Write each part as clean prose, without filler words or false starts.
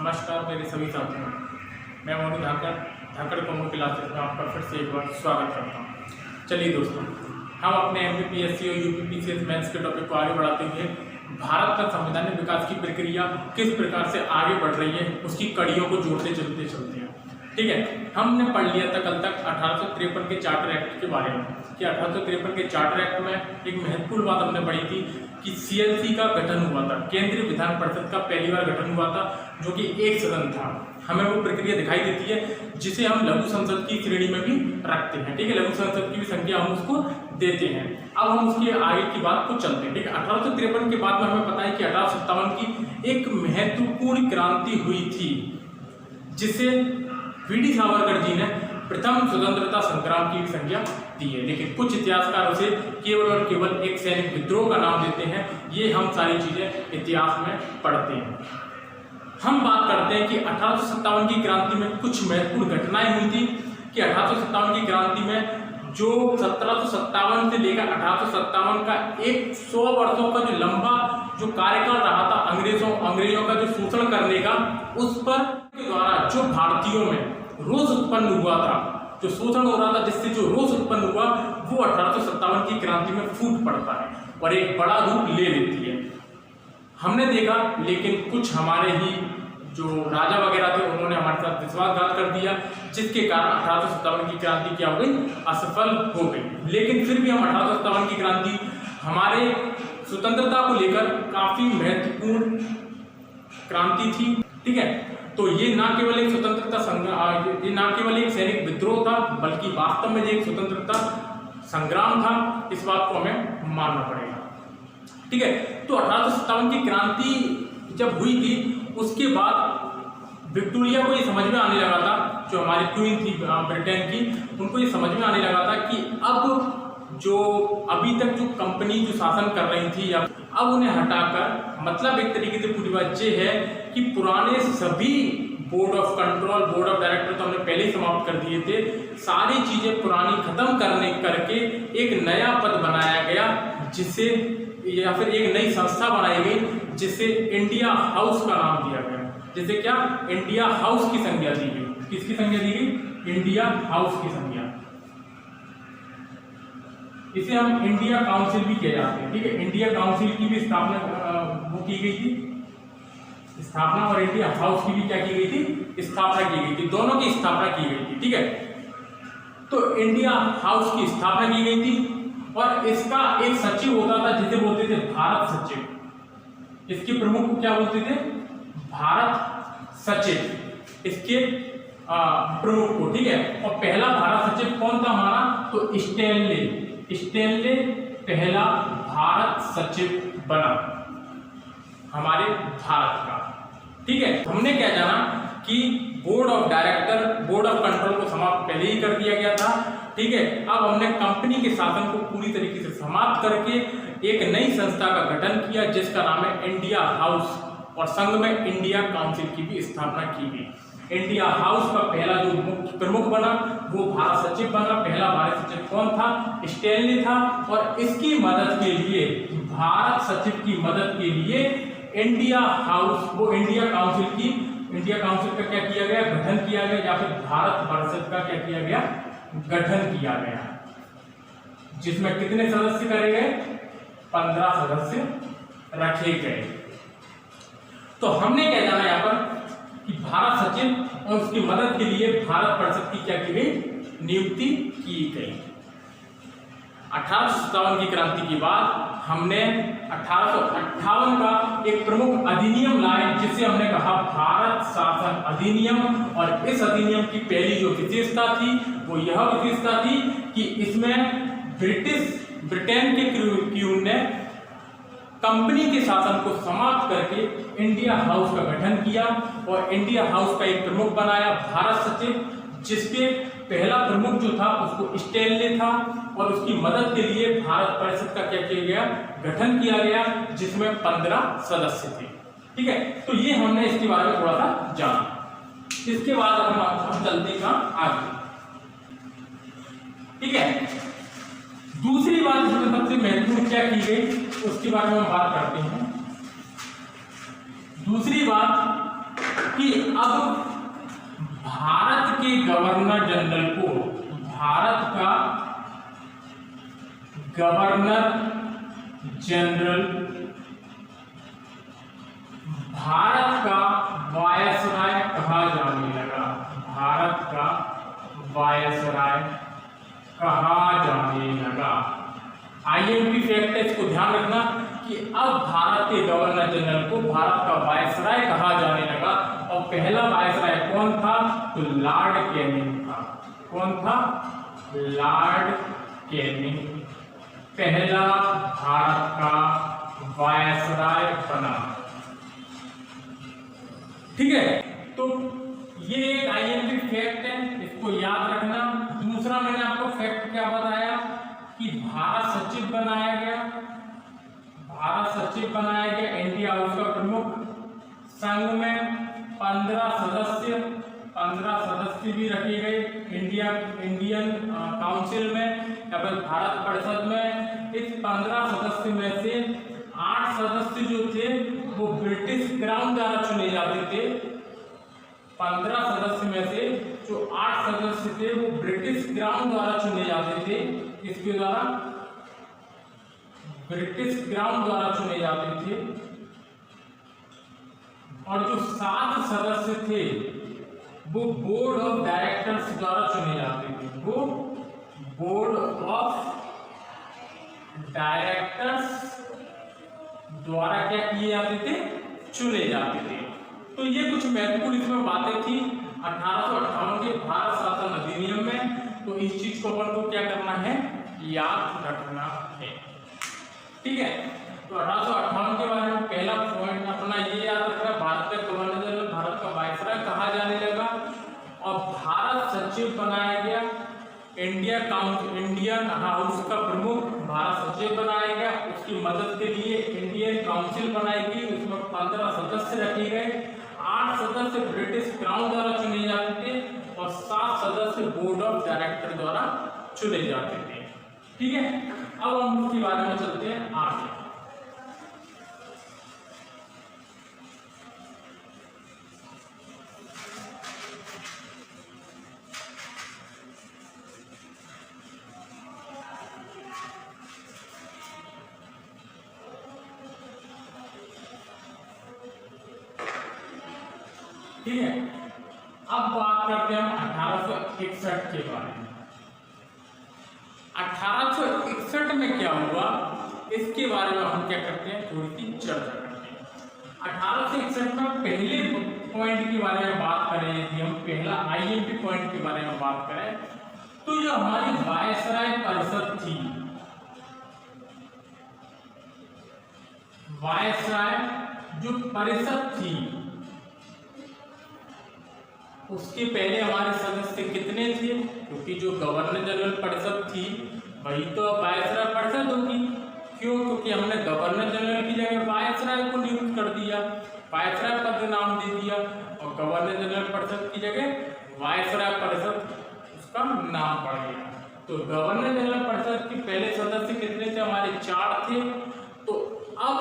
नमस्कार मेरे सभी साथियों, मैं मोनू धाकड़ कॉमो क्लासेस में आपका फिर से एक बार स्वागत करता हूं। चलिए दोस्तों, हम अपने MPPSC और UPPCS मेंस के टॉपिक को आगे बढ़ाते हुए भारत का संवैधानिक विकास की प्रक्रिया किस प्रकार से आगे बढ़ रही है उसकी कड़ियों को जोड़ते चलते हैं। ठीक है, हमने पढ़ लिया था कल तक 1853 के चार्टर एक्ट के बारे में कि 1853 के चार्टर एक्ट में एक महत्वपूर्ण बात हमने पढ़ी थी कि CLC का गठन हुआ था, केंद्रीय विधान परिषद का पहली बार गठन हुआ था, जो कि एक सदन था। हमें वो प्रक्रिया दिखाई देती है जिसे हम लघु संसद की श्रेणी में भी रखते हैं। ठीक है, लघु संसद की भी संख्या हम उसको देते हैं। अब हम उसके आगे की बात को चलते हैं। ठीक है, 1853 के बाद में हमें पता है कि 1857 की एक महत्वपूर्ण क्रांति हुई थी जिसे VD सावरकर जी ने प्रथम स्वतंत्रता संग्राम की संज्ञा दी है। लेकिन कुछ इतिहासकार उसे केवल और केवल एक सैनिक विद्रोह का नाम देते हैं। ये हम सारी चीजें इतिहास में पढ़ते हैं। हम बात करते हैं कि 1857 की क्रांति में कुछ महत्वपूर्ण घटनाएं हुई थी कि 1857 की क्रांति में जो 1757 से लेकर 1857 का 100 वर्षों का जो लंबा जो कार्यकाल रहा था अंग्रेजों का जो शोषण करने का, उस पर के द्वारा जो भारतीयों में रोष उत्पन्न हुआ था, जो शोषण हो रहा था, जिससे जो रोष उत्पन्न हुआ वो 1857 की क्रांति में फूट पड़ता है और एक बड़ा रूप ले लेती है। हमने देखा, लेकिन कुछ हमारे ही जो राजा वगैरह थे उन्होंने हमारे साथ विश्वासघात कर दिया, जिसके कारण 1857 की क्रांति क्या हो गई, असफल हो गई। लेकिन फिर भी हम 1857 की क्रांति हमारे स्वतंत्रता को लेकर काफी महत्वपूर्ण क्रांति थी। ठीक है, तो ये ना केवल एक स्वतंत्रता संग्राम, ये ना केवल एक सैनिक विद्रोह था, बल्कि वास्तव में एक स्वतंत्रता संग्राम था। इस बात को हमें मानना पड़ेगा। ठीक है, तो 1857 की क्रांति जब हुई थी, उसके बाद विक्टोरिया को ये समझ में आने लगा था, जो हमारी क्वीन थी ब्रिटेन की, उनको ये समझ में आने लगा था कि अब जो अभी तक जो कंपनी जो शासन कर रही थी, अब उन्हें हटाकर, मतलब एक तरीके से पूरी बात ये है कि पुराने सभी board of control, board of director तो हमने पहले ही समाप्त कर दिए थे, सारी चीजें पुरानी खत्म करके एक नया पद बनाया गया, जिसे या फिर एक नई संस्था बनाई गई जिसे इंडिया हाउस का नाम दिया गया। जिसे क्या, इंडिया हाउस की संज्ञा दी गई। किसकी संज्ञा दी गई? इंडिया हाउस की संज्ञा। इसे हम इंडिया काउंसिल भी कह जाते हैं। ठीक है, इंडिया काउंसिल की भी स्थापना वो की गई थी, स्थापना, और इंडिया हाउस की भी क्या की गई थी, स्थापना की गई थी। दोनों की स्थापना की गई थी। ठीक है, तो इंडिया हाउस की स्थापना की गई थी और इसका एक सचिव होता था जिसे बोलते थे भारत सचिव। इसके प्रमुख को क्या बोलते थे? भारत सचिव, इसके प्रमुख को। ठीक है, और पहला भारत सचिव कौन था हमारा? तो स्टैनले पहला भारत सचिव बना हमारे भारत का। ठीक है, हमने क्या जाना कि board of director, board of control को समाप्त पहले ही कर दिया गया था। ठीक है, अब हमने कंपनी के शासन को पूरी तरीके से समाप्त करके एक नई संस्था का गठन किया जिसका नाम है इंडिया हाउस, और संघ में इंडिया काउंसिल की भी स्थापना की गई। इंडिया हाउस का पहला जो मुख्य प्रमुख बना वो भारत सचिव बना। पहला भारत सचिव कौन था? स्टैनली था। और इसकी मदद के लिए, भारत सचिव की मदद के लिए इंडिया हाउस, वो इंडिया काउंसिल का क्या किया गया? गठन किया गया, या फिर भारत परिषद का क्या किया गया? गठन किया गया, जिसमें कितने सदस्य करे गए? 15 सदस्य रखे गए। तो हमने क्या जाना यहाँ पर कि भारत सचिव और उसकी मदद के लिए भारत परिषद की क्या की गई? नियुक्ति की गई। 1857 की क्रांति के बाद हमने 1858 का एक प्रमुख अधिनियम लाए जिसे हमने कहा भारत शासन अधिनियम। और इस अधिनियम की पहली जो विशेषता थी वो यह विशेषता थी कि इसमें ब्रिटेन के क्वीन ने कंपनी के शासन को समाप्त करके इंडिया हाउस का गठन किया और इंडिया हाउस का एक प्रमुख बनाया भारत सचिव, जिसके पहला प्रमुख जो था उसको स्टैनले था, और उसकी मदद के लिए भारत परिषद का क्या किया गया? गठन किया गया, जिसमें 15 सदस्य थे। ठीक है, तो ये हमने इसके बारे में थोड़ा सा जाना। इसके बाद हम चलते हैं आगे। ठीक है, दूसरी बात इसमें सबसे महत्वपूर्ण क्या की गई उसके बारे में हम बात करते हैं। दूसरी बात कि अब भारत के गवर्नर जनरल को, भारत का गवर्नर जनरल, भारत का वायसराय कहा जाने लगा, भारत का वायसराय कहा जाने लगा। आईएमपी फैक्ट है, इसको ध्यान रखना कि अब भारत के गवर्नर जनरल को भारत का वायसराय कहा जाने लगा। और पहला वायसराय कौन था? तो लॉर्ड कैनिंग था। कौन था? लॉर्ड कैनिंग पहला भारत का वायसराय बना। ठीक है, तो ये एक आईएमपी फैक्ट है, इसको याद रखना। दूसरा मैंने आपको फैक्ट क्या बताया कि भारत सचिव बनाया गया, भारत सचिव बनाया गया, इंडिया हाउस का प्रमुख। संघ में 15 सदस्य भी रखे गए, इंडियन काउंसिल में या फिर भारत परिषद में। इस 15 सदस्य में से 8 सदस्य जो थे वो ब्रिटिश क्राउन द्वारा चुने जाते थे। 15 सदस्य में से जो 8 सदस्य थे वो ब्रिटिश क्राउन द्वारा चुने जाते थे। किसके द्वारा? ब्रिटिश क्राउन द्वारा चुने जाते थे। और जो 7 सदस्य थे वो बोर्ड ऑफ डायरेक्टर्स द्वारा चुने जाते थे। वो बोर्ड ऑफ डायरेक्टर्स द्वारा क्या किए जाते थे? चुने जाते थे। तो ये कुछ महत्वपूर्ण इसमें बातें थी 1858 के भारत शासन अधिनियम में। तो इस चीज को अपन को क्या करना है? याद रखना है। ठीक है, तो 1858 के बारे में पहला पॉइंट अपना ये याद रखना, भारत का गवर्नर जनरल, भारत का वायसराय कहा जाने लगा और भारत सचिव बनाया गया। इंडियन हाउस का प्रमुख भारत सचिव बनाया गया। उसकी मदद के लिए इंडियन काउंसिल बनाई गई, उसमें 15 सदस्य रखे गए। 8 सदस्य ब्रिटिश क्राउन द्वारा चुने जाते थे और 7 सदस्य बोर्ड ऑफ डायरेक्टर द्वारा चुने जाते थे। ठीक है, अब हम उसके बारे में चलते हैं आगे। ठीक है, अब बात करते हैं हम 1861 के बारे में। 1861 में क्या हुआ इसके बारे में हम क्या करते हैं, थोड़ी सी चर्चा करते हैं। 1861 में पहले पॉइंट के बारे में बात करें, यदि हम पहला आईएमपी पॉइंट के बारे में बात करें तो जो हमारी वायसराय परिषद थी, वायसराय जो परिषद थी उसके पहले हमारे सदस्य कितने थे? क्योंकि जो गवर्नर जनरल परिषद थी वही तो वायसराय परिषद होगी। क्यों? क्योंकि हमने गवर्नर जनरल की जगह वायसराय को नियुक्त कर दिया, वायसराय पद नाम दे दिया और गवर्नर जनरल परिषद की जगह वायसराय परिषद उसका नाम पड़ गया। तो गवर्नर जनरल परिषद के पहले सदस्य कितने थे? हमारे 4 थे। तो अब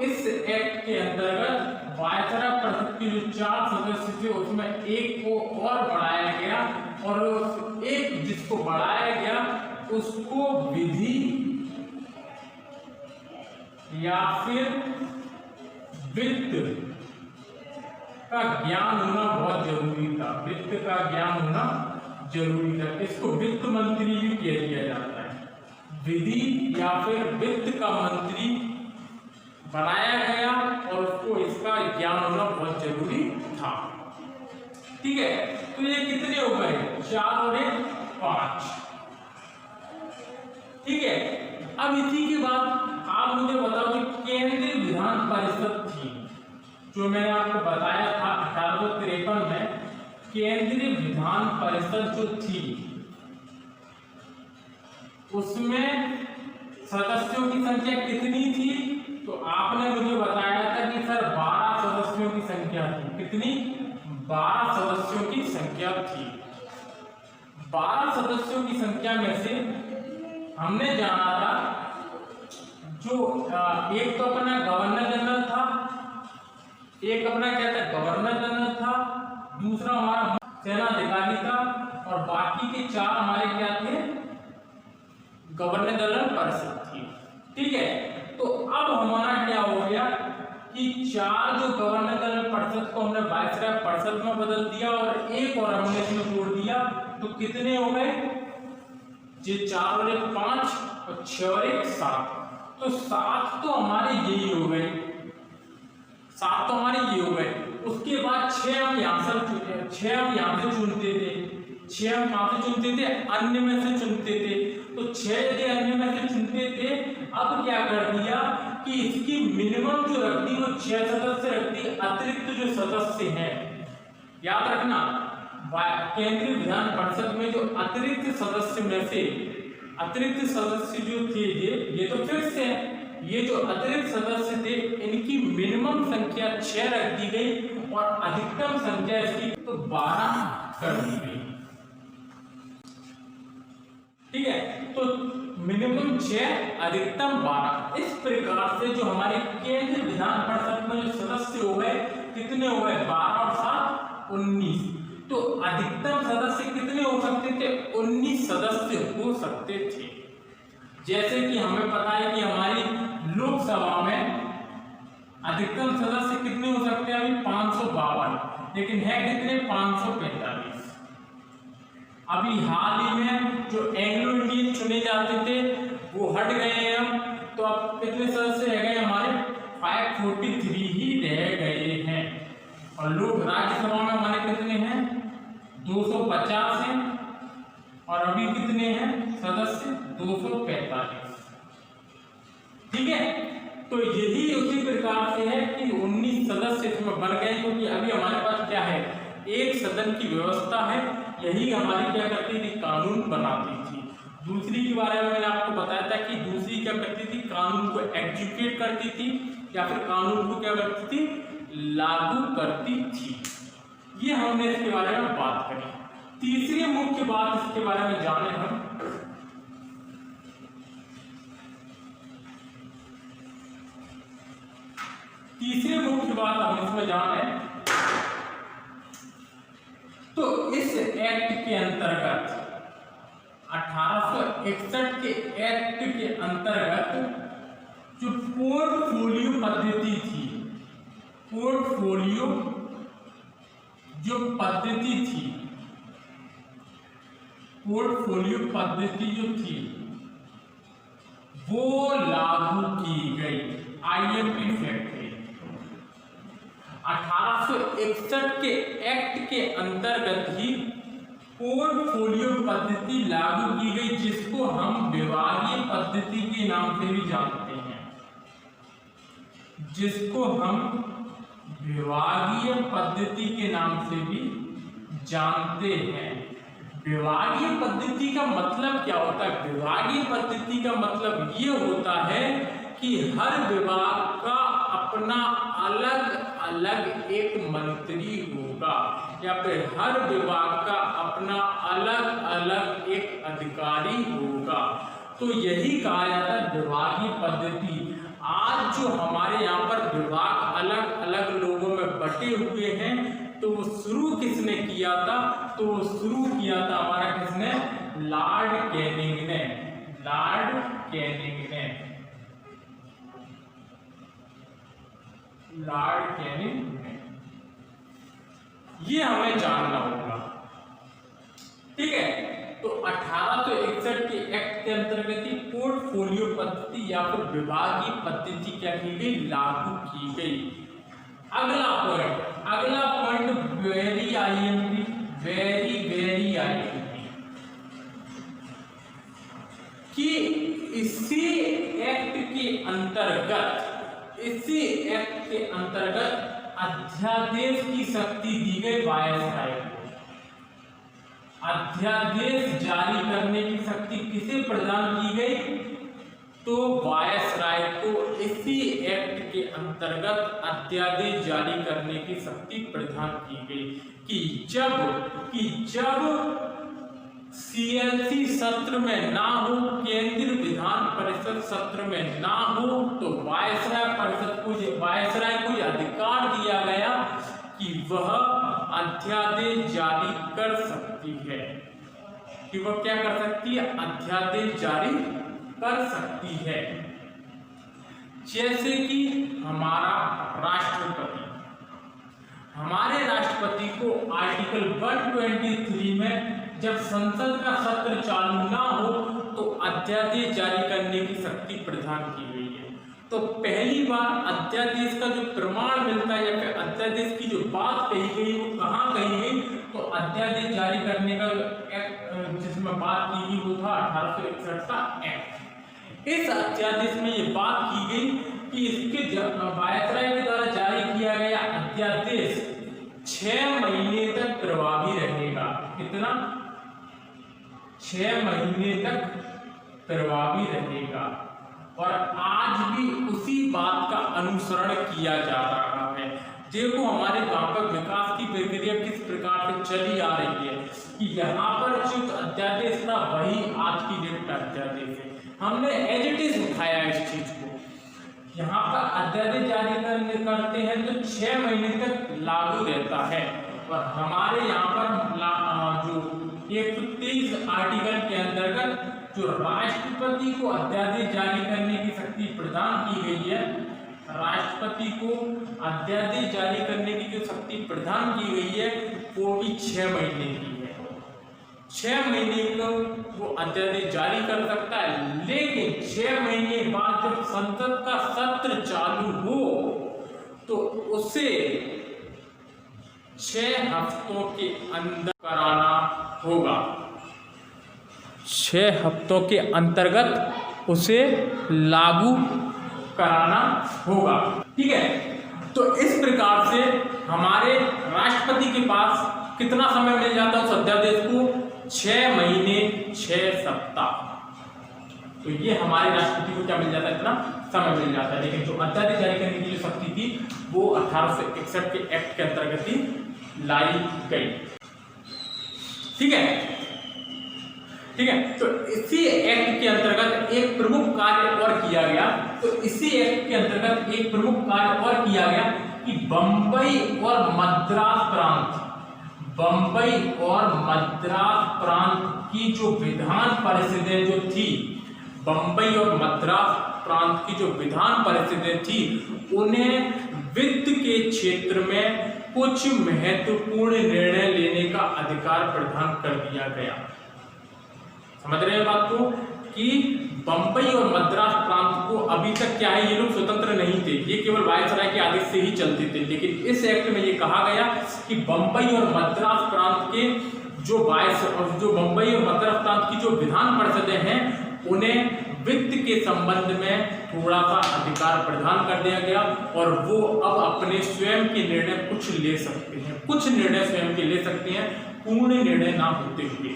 इस एक्ट के अंतर्गत वायसराय परिषद के जो 4 सदस्य थे उसमें एक को और बढ़ाया गया और उस एक जिसको बढ़ाया गया उसको विधि या फिर वित्त का ज्ञान होना बहुत जरूरी था। वित्त का ज्ञान होना जरूरी था। इसको वित्त मंत्री भी कह दिया जाता है। विधि या फिर वित्त का मंत्री बनाया गया और उसको इसका ज्ञान होना बहुत जरूरी था। ठीक है, तो ये कितने हो गए? 4 और 1 5। ठीक है, अब इसी के बाद आप मुझे बताओ कि केंद्रीय विधान परिषद थी, जो मैंने आपको बताया था 1853 में केंद्रीय विधान परिषद जो थी उसमें सदस्यों की संख्या कितनी थी? तो आपने मुझे बताया था कि सर 12 सदस्यों की संख्या थी। कितनी? 12 सदस्यों की संख्या थी। 12 सदस्यों की संख्या में से हमने जाना था जो एक तो अपना गवर्नर जनरल था, एक अपना क्या था, गवर्नर जनरल था, दूसरा हमारा सेनाधिकारी था, और बाकी के 4 हमारे क्या थे, गवर्नर जनरल परिषद थी। ठीक है, तो अब हमारा क्या हो गया कि 4 जो गवर्नर जनरल परिषद को हमने वायसराय परिषद में बदल दिया और एक और हमने इसमें जोड़ दिया, तो कितने हो गए, ये 4 और 1 5 और 6 और 1 7, तो 7 तो हमारे यही हो गए, 7 तो हमारे ये हो गए। उसके बाद 6 हम यहाँ से चुनते थे, 6 हम कहाँ से चुनते थे, अन्य में से चुनते थे, तो 6 यदि अन्य में से चुनते थे, अब क्या कर दिया कि इसकी मिनिमम जो रख दी वो 6 सदस्य रख दी, अतिरिक्त जो सदस्य हैं, याद रखना केंद्रीय विधान परिषद में जो अतिरिक्त सदस्य में से अतिरिक्त सदस्य जो थे ये तो फिक्स है, ये जो अतिरिक्त सदस्य थे इनकी मिनिमम संख्या 6 रख दी गई और अधिकतम संख्या इसकी तो 12 कर दी गई। ठीक है, तो मिनिमम 6 अधिकतम 12, इस प्रकार से जो हमारे केंद्रीय विधान परिषद में जो सदस्य हो गए कितने हो गए, 12 और 7 19, तो अधिकतम सदस्य कितने हो सकते थे, 19 सदस्य हो सकते थे। जैसे कि हमें पता है कि हमारी लोकसभा में अधिकतम सदस्य कितने हो सकते हैं, अभी 552, लेकिन है कितने, 545। अभी हाल ही में जो एंग्लो इंडियन चुने जाते थे वो हट गए हैं, अब तो अब कितने सदस्य रह गए हमारे, 543 ही रह गए हैं। और लोग राज्यसभा में हमारे कितने हैं, 250 हैं, और अभी कितने हैं सदस्य, 245। ठीक है, तो यही उसी प्रकार से है कि 19 सदस्य इसमें बन गए, क्योंकि अभी हमारे पास क्या है, एक सदन की व्यवस्था है, यही हमारी क्या करती थी, कानून बनाती थी। दूसरी के बारे में मैंने आपको बताया था कि दूसरी क्या करती थी, कानून को एग्जीक्यूट करती थी या फिर कानून को क्या करती थी, लागू करती थी। ये हमने इसके बारे में बात करी। तीसरी मुख्य बात इसके बारे में जाने हम, तीसरी मुख्य बात हम इसमें जाने, तो इस एक्ट के अंतर्गत 1861 के एक्ट के अंतर्गत जो पोर्टफोलियो पद्धति थी, पोर्टफोलियो जो पद्धति थी, पोर्टफोलियो पद्धति जो थी वो लागू की गई, आईएमपी फैक्ट 1861 के एक्ट के अंतर्गत ही पोर्टफोलियो पद्धति लागू की गई, जिसको हम विभागीय पद्धति के नाम से भी जानते हैं, जिसको हम विभागीय पद्धति के नाम से भी जानते हैं। विभागीय पद्धति का मतलब क्या होता है, विभागीय पद्धति का मतलब ये होता है कि हर विभाग का अपना अलग अलग एक मंत्री होगा, या फिर हर विभाग का अपना अलग अलग एक अधिकारी होगा। तो यही कहा जाता है विभागीय पद्धति। आज जो हमारे यहाँ पर विभाग अलग अलग लोगों में बटे हुए हैं, तो वो शुरू किसने किया था, तो वो शुरू किया था हमारा किसने, लॉर्ड कैनिंग ने, लॉर्ड कैनिंग ने, लॉर्ड कैनिंग ने। ये हमें जानना होगा। ठीक है, तो 1861 के एक्ट के अंतर्गत ही पोर्टफोलियो पद्धति या फिर विभागीय पद्धति क्या की गई, लागू की गई। अगला point very IMP, very IMP, कि इसी एक्ट के अंतर्गत, इसी एक्ट के अंतर्गत अध्यादेश की शक्ति दी गई वायसराय को। अध्यादेश जारी करने की शक्ति किसे प्रदान की गई, तो वायसराय को इसी एक्ट के अंतर्गत अध्यादेश जारी करने की शक्ति प्रदान की गई कि जब सीएलसी सत्र में ना हो, केंद्रीय विधान परिषद सत्र में ना हो, तो वायसराय को अधिकार दिया गया वह अध्यादेश जारी कर सकती है, कि वह क्या कर सकती है, अध्यादेश जारी कर सकती है। जैसे कि हमारा राष्ट्रपति, हमारे राष्ट्रपति को आर्टिकल 123 में जब संसद का सत्र चालू ना हो तो अध्यादेश जारी करने की शक्ति प्रदान की गई है। तो पहली बार अध्यादेश का जो प्रमाण मिलता है या फिर अध्यादेश की जो बात कही गई वो कहाँ कही गई, तो अध्यादेश जारी करने का एक्ट जिसमें बात की गई वो था 1861 का एक्ट। इस अध्यादेश में ये बात की गई कि इसके वायसराय के द्वारा जारी किया गया अध्यादेश 6 महीने तक प्रभावी रहेगा। कितना? 6 महीने तक प्रभावी रहेगा। और आज भी उसी बात का अनुसरण किया जा रहा है। देखो हमारे गांव पर विकास की प्रक्रिया किस प्रकार से चली आ रही है कि यहाँ पर जो अध्यादेश था वही आज की डेट का अध्यादेश है। हमने एज इट इज उठाया इस चीज को। यहाँ पर अध्यादेश जारी करते हैं तो 6 महीने तक लागू रहता है। और हमारे यहाँ पर जो 123 आर्टिकल के अंतर्गत जो राष्ट्रपति को अध्यादेश जारी करने की शक्ति प्रदान की गई है, राष्ट्रपति को अध्यादेश जारी करने की जो शक्ति प्रदान की गई है वो भी 6 महीने की है। 6 महीने को वो अध्यादेश जारी कर सकता है, लेकिन 6 महीने बाद जब संसद का सत्र चालू हो तो उसे 6 हफ्तों के अंदर कराना होगा। 6 हफ्तों के अंतर्गत उसे लागू कराना होगा। ठीक है, तो इस प्रकार से हमारे राष्ट्रपति के पास कितना समय मिल जाता है उस अध्यादेश को? 6 महीने 6 सप्ताह। तो ये हमारे राष्ट्रपति को क्या मिल जाता है? इतना समय मिल जाता है। लेकिन जो अध्यादेश जारी करने की जो शक्ति थी वो 1861 के एक्ट के अंतर्गत ही लाई गई। ठीक है, ठीक है। तो इसी एक्ट के अंतर्गत एक प्रमुख कार्य और किया गया। तो इसी एक्ट के अंतर्गत एक प्रमुख कार्य और किया गया कि बंबई और मद्रास प्रांत, बंबई और मद्रास प्रांत की जो विधान परिषदें जो थी, बंबई और मद्रास प्रांत की जो विधान परिषदें थी, उन्हें वित्त के क्षेत्र में कुछ महत्वपूर्ण निर्णय लेने का अधिकार प्रदान कर दिया गया। समझ रहे हैं बात को कि बंबई और मद्रास प्रांत को अभी तक क्या है, ये लोग स्वतंत्र नहीं थे, ये केवल वायसराय के आदेश से ही चलते थे। लेकिन इस एक्ट में ये कहा गया कि बंबई और मद्रास प्रांत के जो बंबई और मद्रास प्रांत की जो विधान परिषदें हैं उन्हें वित्त के संबंध में थोड़ा सा अधिकार प्रदान कर दिया गया और वो अब अपने स्वयं के निर्णय कुछ ले सकते हैं, कुछ निर्णय स्वयं के ले सकते हैं, पूर्ण निर्णय ना होते हुए।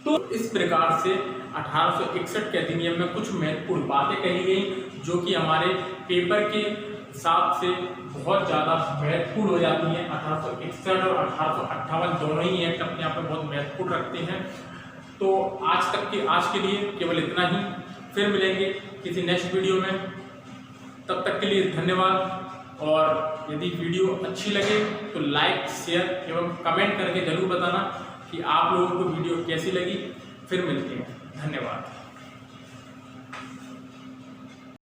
तो इस प्रकार से 1861 के अधिनियम में कुछ महत्वपूर्ण बातें कही गई जो कि हमारे पेपर के हिसाब से बहुत ज़्यादा महत्वपूर्ण हो जाती हैं। 1861 और 1858 दोनों ही एक्ट अपने आप में बहुत महत्वपूर्ण रखते हैं। तो आज के लिए केवल इतना ही। फिर मिलेंगे किसी नेक्स्ट वीडियो में, तब तक के लिए धन्यवाद। और यदि वीडियो अच्छी लगे तो लाइक, शेयर एवं कमेंट करके जरूर बताना कि आप लोगों को वीडियो कैसी लगी। फिर मिलते हैं, धन्यवाद।